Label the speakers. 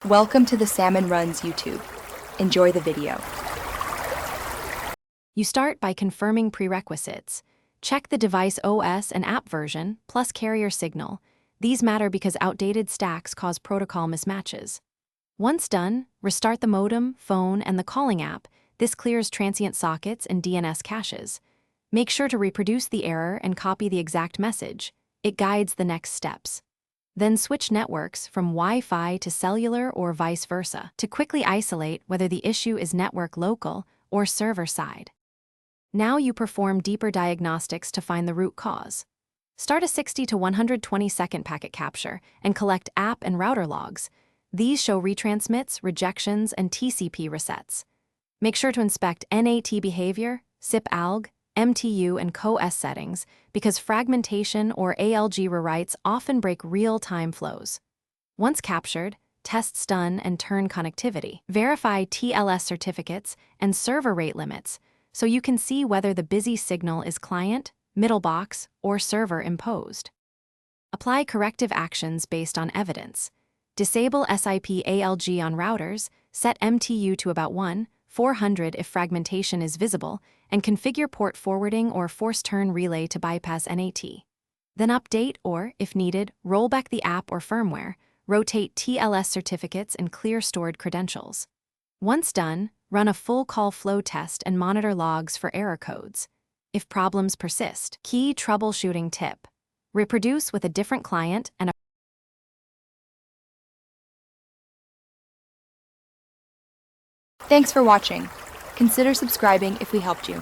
Speaker 1: Welcome to the Salmon Runs YouTube. Enjoy the video.
Speaker 2: You start by confirming prerequisites. Check the device OS and app version, plus carrier signal. These matter because outdated stacks cause protocol mismatches. Once done, restart the modem, phone, and the calling app. This clears transient sockets and DNS caches. Make sure to reproduce the error and copy the exact message. It guides the next steps. Then switch networks from Wi-Fi to cellular or vice versa to quickly isolate whether the issue is network local or server side. Now you perform deeper diagnostics to find the root cause. Start a 60 to 120 second packet capture and collect app and router logs. These show retransmits, rejections, and TCP resets. Make sure to inspect NAT behavior, SIP-ALG, MTU, and CoS settings because fragmentation or ALG rewrites often break real-time flows. Once captured, test stun and turn connectivity. Verify TLS certificates and server rate limits so you can see whether the busy signal is client, middle box, or server imposed. Apply corrective actions based on evidence. Disable SIP ALG on routers, set MTU to about 1/400 if fragmentation is visible, and configure port forwarding or force turn relay to bypass NAT. Then update or, if needed, roll back the app or firmware, rotate TLS certificates and clear stored credentials. Once done, run a full call flow test and monitor logs for error codes. If problems persist, key troubleshooting tip. Reproduce with a different client and
Speaker 1: Thanks for watching. Consider subscribing if we helped you.